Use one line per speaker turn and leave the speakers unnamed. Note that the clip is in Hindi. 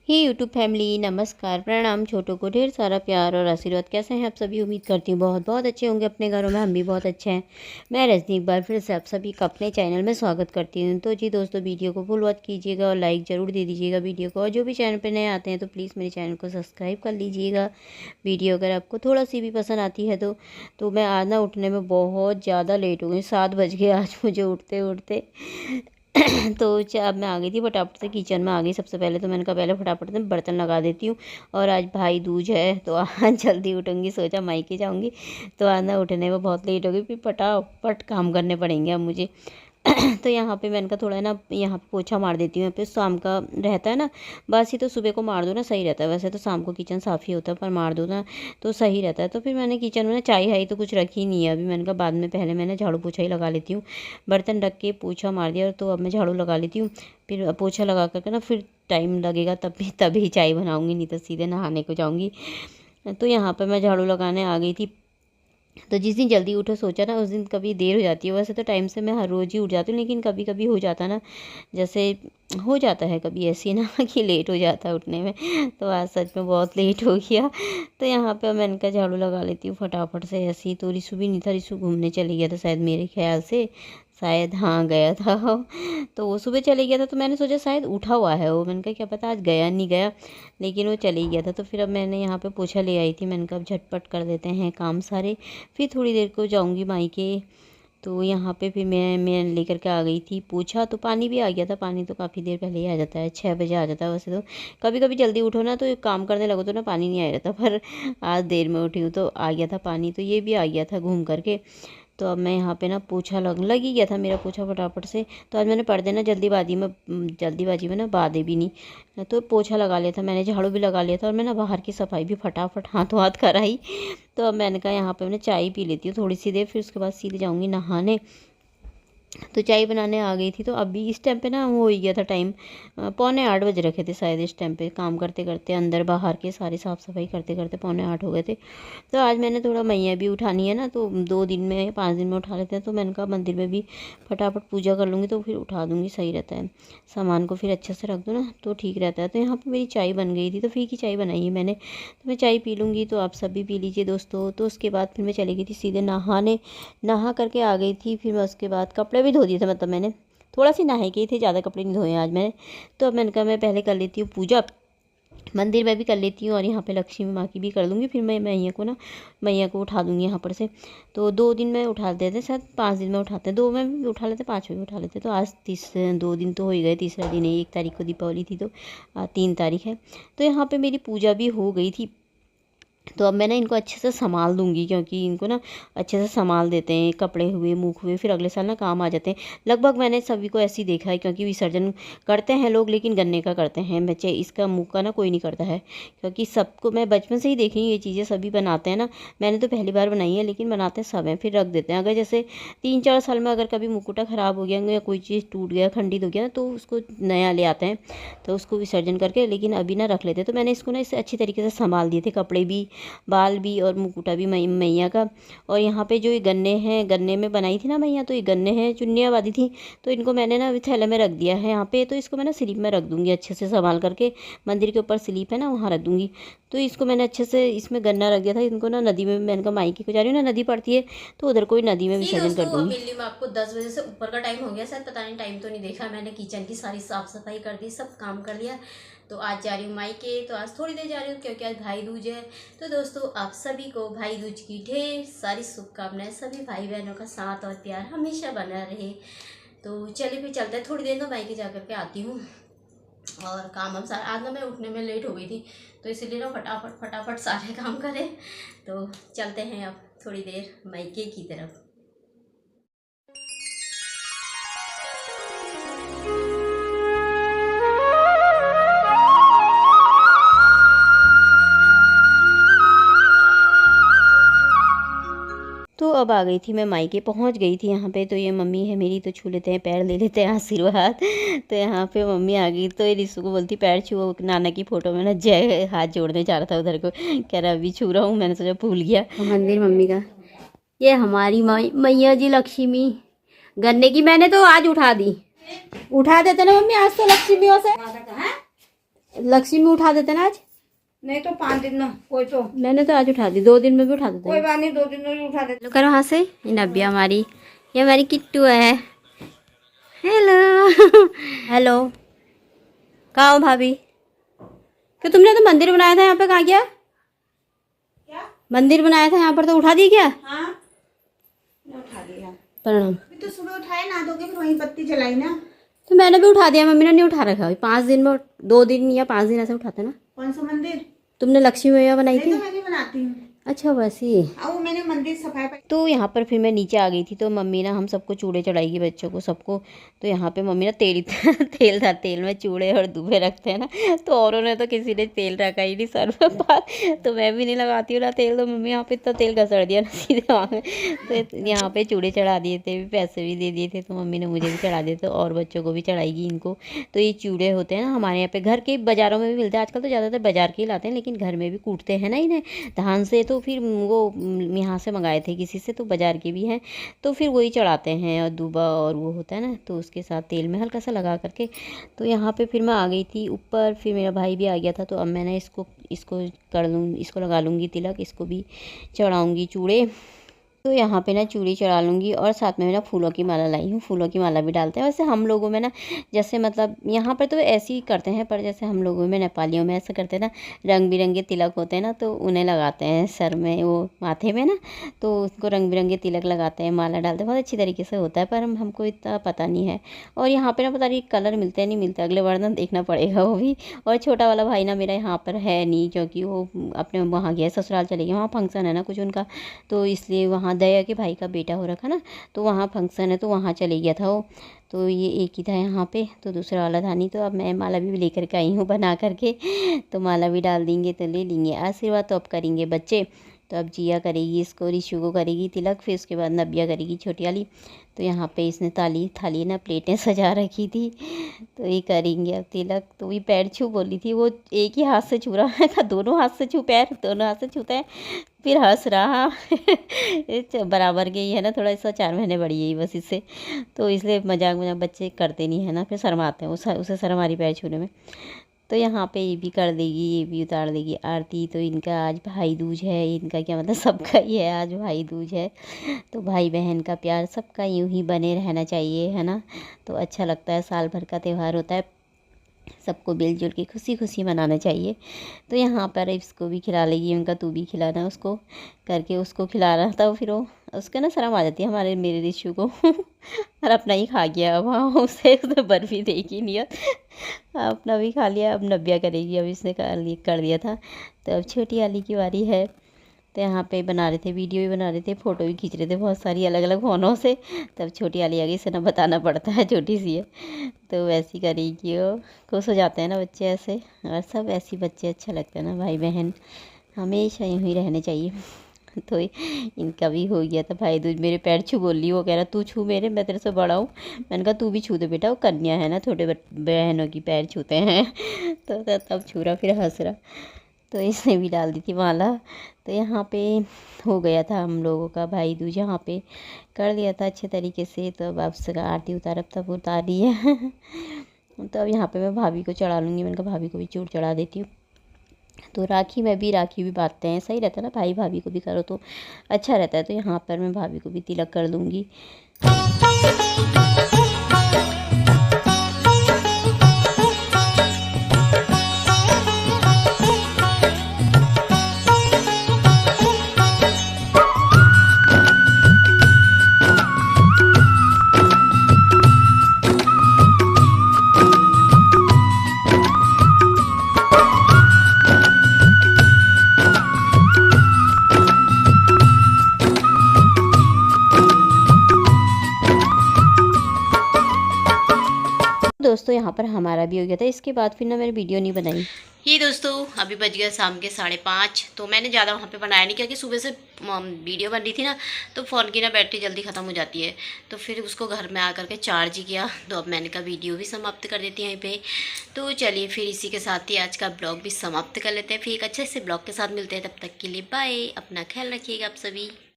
ही यूट्यूब फैमिली नमस्कार प्रणाम। छोटों को ढेर सारा प्यार और आशीर्वाद। कैसे हैं आप सभी? उम्मीद करती हूँ बहुत बहुत अच्छे होंगे अपने घरों में। हम भी बहुत अच्छे हैं। मैं रजनी एक बार फिर से आप सभी का अपने चैनल में स्वागत करती हूँ। तो जी दोस्तों, वीडियो को फुल वॉच कीजिएगा और लाइक ज़रूर दे दीजिएगा वीडियो को। और जो भी चैनल पर नए आते हैं तो प्लीज़ मेरे चैनल को सब्सक्राइब कर लीजिएगा। वीडियो अगर आपको थोड़ा सी भी पसंद आती है तो मैं आज ना उठने में बहुत ज़्यादा लेट हो गई। 7 बज गए आज मुझे उठते उठते। तो अब मैं आ गई थी फटाफट से किचन में आ गई। सबसे पहले तो मैंने कहा पहले फटाफट से बर्तन लगा देती हूँ। और आज भाई दूज है तो आज जल्दी उठूँगी। सोचा मायके जाऊँगी तो आज ना उठने में बहुत लेट हो गई। फिर फटाफट काम करने पड़ेंगे अब मुझे। तो यहाँ पे मैंने कहा थोड़ा ना यहाँ पे पोछा मार देती हूँ। यहाँ पे शाम का रहता है ना, बासी तो सुबह को मार दो ना सही रहता है। वैसे तो शाम को किचन साफ़ ही होता है पर मार दो ना तो सही रहता है। तो फिर मैंने किचन में ना चाय हाई तो कुछ रखी नहीं है अभी। मैंने कहा बाद में पहले मैंने झाड़ू पोछा ही लगा लेती हूँ। बर्तन रख के पोछा मार दिया तो अब मैं झाड़ू लगा लेती हूँ। फिर पोछा लगा करके ना फिर टाइम लगेगा तभी चाय बनाऊँगी, नहीं तो सीधे नहाने को जाऊँगी। तो यहाँ पर मैं झाड़ू लगाने आ गई थी। तो जिस दिन जल्दी उठो सोचा ना उस दिन कभी देर हो जाती है। वैसे तो टाइम से मैं हर रोज़ ही उठ जाती हूँ लेकिन कभी कभी हो जाता ना, जैसे हो जाता है कभी ऐसी ना कि लेट हो जाता है उठने में। तो आज सच में बहुत लेट हो गया। तो यहाँ पे मैंने कहा झाड़ू लगा लेती हूँ फटाफट से। ऐसी तो रिशु भी नहीं था, रिशु घूमने चली गया था शायद, मेरे ख्याल से शायद हाँ गया था। तो वो सुबह चले गया था तो मैंने सोचा शायद उठा हुआ है वो। मैंने कहा क्या पता आज गया नहीं गया, लेकिन वो चले गया था। तो फिर अब मैंने यहाँ पे पोछा ले आई थी। मैंने कहा अब झटपट कर देते हैं काम सारे, फिर थोड़ी देर को जाऊँगी मायके। तो यहाँ पे फिर मैं लेकर के आ गई थी पोछा। तो पानी भी आ गया था। पानी तो काफ़ी देर पहले ही आ जाता है, 6 बजे आ जाता है। वैसे तो कभी कभी जल्दी उठो ना तो काम करने लगो तो ना पानी नहीं आ रहता, पर आज देर में उठी हूँ तो आ गया था पानी। तो ये भी आ गया था घूम करके। तो अब मैं यहाँ पे ना पोछा लग ही गया था मेरा पोछा फटाफट से। तो आज मैंने पर्दे ना जल्दीबाजी में ना बांधे भी नहीं, तो पोछा लगा लिया था मैंने, झाड़ू भी लगा लिया था और मैं ना बाहर की सफाई भी फटाफट हाथों हाथ कराई। तो अब मैंने कहा यहाँ पे मैं चाय पी लेती हूँ थोड़ी सी देर, फिर उसके बाद सीधे जाऊँगी नहाने। तो चाय बनाने आ गई थी। तो अभी इस टाइम पे ना वो हो गया था टाइम, 7:45 बज रखे थे शायद। इस टाइम पे काम करते करते अंदर बाहर के सारी साफ़ सफाई करते करते 7:45 हो गए थे। तो आज मैंने थोड़ा मैया भी उठानी है ना, तो 2 दिन में 5 दिन में उठा लेते हैं। तो मैंने कहा मंदिर में भी फटाफट पूजा कर लूँगी तो फिर उठा दूँगी, सही रहता है। सामान को फिर अच्छे से रख दो ना तो ठीक रहता है। तो यहाँ पर मेरी चाय बन गई थी, तो फीकी चाय बनाई है मैंने। तो मैं चाय पी लूँगी तो आप सब भी पी लीजिए दोस्तों। तो उसके बाद फिर मैं चली गई थी सीधे नहाने। नहा करके आ गई थी। फिर मैं उसके बाद कपड़े भी धो दिए थे, मतलब मैंने थोड़ा सी नहाई के थे, ज़्यादा कपड़े नहीं धोए आज मैंने। तो अब मैंने कहा मैं पहले कर लेती हूँ पूजा, मंदिर में भी कर लेती हूँ और यहाँ पे लक्ष्मी माँ की भी कर लूँगी। फिर मैं मैया को उठा दूँगी यहाँ पर से। तो 2 दिन में उठा देते हैं, शायद 5 दिन में उठाते हैं, 2 में भी उठा लेते, 5 में भी उठा लेते। तो आज 2 दिन तो हो ही गए, तीसरा दिन है। 1 तारीख को दीपावली थी तो 3 तारीख है। तो यहाँ पर मेरी पूजा भी हो गई थी। तो अब मैं ना इनको अच्छे से संभाल दूंगी, क्योंकि इनको ना अच्छे से संभाल देते हैं, कपड़े हुए मूख हुए फिर अगले साल ना काम आ जाते हैं। लगभग मैंने सभी को ऐसे ही देखा है, क्योंकि विसर्जन करते हैं लोग लेकिन गन्ने का करते हैं बच्चे, इसका मुँह का ना कोई नहीं करता है। क्योंकि सबको मैं बचपन से ही देख रही हूँ ये चीज़ें सभी बनाते हैं ना। मैंने तो पहली बार बनाई है लेकिन बनाते सब हैं, फिर रख देते हैं। अगर जैसे 3-4 साल में अगर कभी मुकुटा ख़राब हो गया या कोई चीज़ टूट गया खंडित हो गया ना तो उसको नया ले आते हैं, तो उसको विसर्जन करके, लेकिन अभी ना रख लेते। तो मैंने इसको ना इससे अच्छी तरीके से संभाल दिए थे, कपड़े भी, बाल भी और मुकुटा भी मैया का। और यहाँ पे जो ये गन्ने हैं, गन्ने में बनाई थी ना मैया, तो ये गन्ने हैं, चुन्नियाँ बांधी थी। तो इनको मैंने ना थैले में रख दिया है यहाँ पे। तो इसको मैं ना स्लीप में रख दूँगी अच्छे से संभाल करके। मंदिर के ऊपर स्लीप है ना, वहाँ रख दूँगी। तो इसको मैंने अच्छे से इसमें गन्ना रख दिया था। इनको ना नदी में, मैंने कहा मायके को जा रही हूँ ना, नदी पड़ती है तो उधर कोई नदी में विसर्जन कर दूँगी।
मिलनी में आपको 10 बजे से ऊपर का टाइम हो गया शायद, पता नहीं, टाइम तो नहीं देखा मैंने। किचन की सारी साफ़ सफाई कर दी, सब काम कर लिया। तो आज जा रही हूँ मायके। तो आज थोड़ी देर जा रही हूँ क्योंकि आज भाई दूज है। तो दोस्तों आप सभी को भाई दूज की ढेर सारी शुभकामनाएं। सभी भाई बहनों का साथ और प्यार हमेशा बना रहे। तो चलिए फिर चलते हैं, थोड़ी देर में मायके जा करके आती हूँ। और काम हम सारा, आज ना मैं उठने में लेट हो गई थी तो इसीलिए ना फटाफट सारे काम करें। तो चलते हैं अब थोड़ी देर मायके की तरफ।
तो अब आ गई थी मैं मायके, पहुंच गई थी यहाँ पे। तो ये मम्मी है मेरी, तो छू लेते हैं पैर, ले लेते हैं आशीर्वाद। तो यहाँ पे मम्मी आ गई तो ये रिसु को बोलती पैर छुओ। नाना की फ़ोटो में ना जय हाथ जोड़ने जा रहा था उधर को, कह रहा अभी छू रहा हूँ, मैंने सोचा भूल गया।
मंदिर मम्मी का, ये हमारी मैया जी लक्ष्मी गन्ने की मैंने तो आज उठा दी। उठा देते ना मम्मी आज तो लक्ष्मियों से।
लक्ष्मी में उठा देते ना आज।
नहीं तो 5 दिन में कोई तो।
मैंने तो आज उठा दी, 2 दिन में भी उठा देते
कोई बात नहीं, 2 दिन में भी उठा देते।
हेलो करो वहाँ से। ये नब्या हमारी, ये हमारी किट्टू है। Hello hello. कहाँ हो भाभी? क्या तुमने तो मंदिर बनाया था यहाँ पे, कहाँ गया?
क्या
मंदिर बनाया था यहाँ पर, तो उठा दी क्या?
हाँ उठा दिया।
प्रणाम।
अभी तो सुबह उठाए, नहा धो के फिर वहीं बत्ती जलाई ना।
तो मैंने भी उठा दिया, मम्मी ने नहीं उठा रखा। 5 दिन में 2 दिन या 5 दिन ऐसे उठाते ना।
कौन सा मंदिर?
तुमने लक्ष्मी मैया बनाई
नहीं
थी।
तो मैं नहीं बनाती हूँ।
अच्छा वैसी।
वो मैंने मंदिर सफाई
तो यहाँ पर फिर मैं नीचे आ गई थी, तो मम्मी ना हम सबको चूड़े चढ़ाएगी, बच्चों को सबको। तो यहाँ पे मम्मी ना तेल था, तेल में चूड़े और दूबे रखते हैं ना। तो औरों ने तो किसी ने तेल रखा ही नहीं सर में पास, तो मैं भी नहीं लगाती हूँ ना तेल। तो मम्मी यहाँ पे इतना तेल घसड़ दिया ना सीधे वहाँ में। तो यहाँ पे चूड़े चढ़ा दिए थे, पैसे भी दे दिए थे, तो मम्मी ने मुझे भी चढ़ा दिए थे और बच्चों को भी चढ़ाएगी इनको। तो ये चूड़े होते हैं ना हमारे यहाँ पे, घर के बाज़ारों में भी मिलते हैं आजकल, तो ज़्यादातर बाज़ार के ही लाते हैं, लेकिन घर में भी कूटते हैं ना इन्हें धान से। तो फिर वो यहाँ से मंगाए थे किसी से, तो बाज़ार के भी हैं, तो फिर वही चढ़ाते हैं। और दूबा और वो होता है ना, तो उसके साथ तेल में हल्का सा लगा करके। तो यहाँ पे फिर मैं आ गई थी ऊपर, फिर मेरा भाई भी आ गया था। तो अब मैंने इसको कर लूँ, इसको लगा लूँगी तिलक, इसको भी चढ़ाऊँगी चूड़े। तो यहाँ पे ना चूड़ी चढ़ा लूँगी, और साथ में ना फूलों की माला लाई हूँ, फूलों की माला भी डालते हैं। वैसे हम लोगों में ना, जैसे मतलब यहाँ पर तो ऐसे ही करते हैं, पर जैसे हम लोगों में नेपालियों में ऐसे करते हैं ना, रंग बिरंगे तिलक होते हैं ना, तो उन्हें लगाते हैं सर में, वो माथे में ना, तो उसको रंग बिरंगे तिलक लगाते हैं, माला डालते हैं, बहुत अच्छी तरीके से होता है। पर हमको इतना पता नहीं है। और यहाँ पर ना पता नहीं कलर मिलते हैं नहीं मिलते, अगले बार ना देखना पड़ेगा वो भी। और छोटा वाला भाई ना मेरा यहाँ पर है नहीं, क्योंकि वो अपने वहाँ गया, ससुराल चले गए, वहाँ फंक्शन है ना कुछ उनका, तो इसलिए वहाँ दया के भाई का बेटा हो रखा ना, तो वहाँ फंक्शन है, तो वहाँ चले गया था वो। तो ये एक ही था यहाँ पे, तो दूसरा वाला था नहीं। तो अब मैं माला भी लेकर के आई हूँ बना करके, तो माला भी डाल देंगे, तो ले लेंगे आशीर्वाद। तो अब करेंगे बच्चे, तो अब जिया करेगी इसको, रिशु को करेगी तिलक, फिर उसके बाद नब्या करेगी छोटी वाली। तो यहाँ पे इसने थाली ना प्लेटें सजा रखी थी, तो ये करेंगे अब तिलक। तो ये पैर छू बोली थी, वो एक ही हाथ से छू रहा है था, दोनों हाथ से छू, पैर दोनों हाथ से छूता है, फिर हंस रहा। बराबर के ही है ना, थोड़ा इसका 4 महीने बड़ी है बस इससे, तो इसलिए मजाक बच्चे करते नहीं है ना, फिर शर्माते हैं, उसे शर्म आ रही पैर छूने में। तो यहाँ पे ये भी कर देगी, ये भी उतार देगी आरती। तो इनका आज भाई दूज है, इनका क्या मतलब सबका ही है आज भाई दूज है। तो भाई बहन का प्यार सबका यूं ही बने रहना चाहिए, है ना। तो अच्छा लगता है, साल भर का त्यौहार होता है, सबको मिलजुल के खुशी खुशी मनाना चाहिए। तो यहाँ पर इसको भी खिला लेगी, उनका तू भी खिलाना उसको करके, उसको खिला रहा था। फिर वो उसके ना शर्म आ जाती है हमारे मेरे रिशु को और अपना ही खा गया, अब वहाँ उसे बर्फ़ी देगी नहीं, अपना भी खा लिया। अब नब्या करेगी, अब इसने कर दिया था। तो अब छोटी वाली की बारी है। तो यहाँ पे बना रहे थे, वीडियो भी बना रहे थे, फ़ोटो भी खींच रहे थे बहुत सारी अलग अलग फ़ोनों से। तब छोटी वाली आ गई, इसे ना बताना पड़ता है, छोटी सी है, तो वैसी करेगी वो। खुश हो जाते हैं ना बच्चे ऐसे, और सब ऐसे बच्चे अच्छा लगता है ना, भाई बहन हमेशा यूँ ही रहने चाहिए। तो इनका भी हो गया था भाई दूज। मेरे पैर छू बोल रही, वो कह रहा तू छू मेरे, मैं तेरे से बड़ा हूँ। मैंने कहा तू भी छू दे बेटा, वो कन्या है ना, छोटे बहनों की पैर छूते हैं। तो तब छू रहा, फिर हंस रहा। तो इसने भी डाल दी थी माला। तो यहाँ पे हो गया था हम लोगों का भाई दूज, यहाँ पे कर लिया था अच्छे तरीके से। तो अब आपसे आरती उतार, अब तब उतार दी है। तो अब यहाँ पे मैं भाभी को चढ़ा लूँगी, मैंने कहा भाभी को भी चूड़ चढ़ा देती हूँ। तो राखी भी बांधते हैं, सही रहता है ना, भाई भाभी को भी करो तो अच्छा रहता है। तो यहाँ पर मैं भाभी को भी तिलक कर दूँगी। दोस्तों यहाँ पर हमारा भी हो गया था, इसके बाद फिर ना मैंने वीडियो नहीं बनाई। ये दोस्तों अभी बज गया शाम के 5:30। तो मैंने ज़्यादा वहाँ पे बनाया नहीं, क्योंकि सुबह से वीडियो बन रही थी ना, तो फ़ोन की ना बैटरी जल्दी ख़त्म हो जाती है। तो फिर उसको घर में आकर के चार्ज ही किया। तो अब मैंने कहा वीडियो भी समाप्त कर देती हैं यहीं पे। तो चलिए फिर इसी के साथ ही आज का ब्लॉग भी समाप्त कर लेते हैं। फिर एक अच्छे से ब्लॉग के साथ मिलते हैं, तब तक के लिए बाय। अपना ख्याल रखिएगा आप सभी।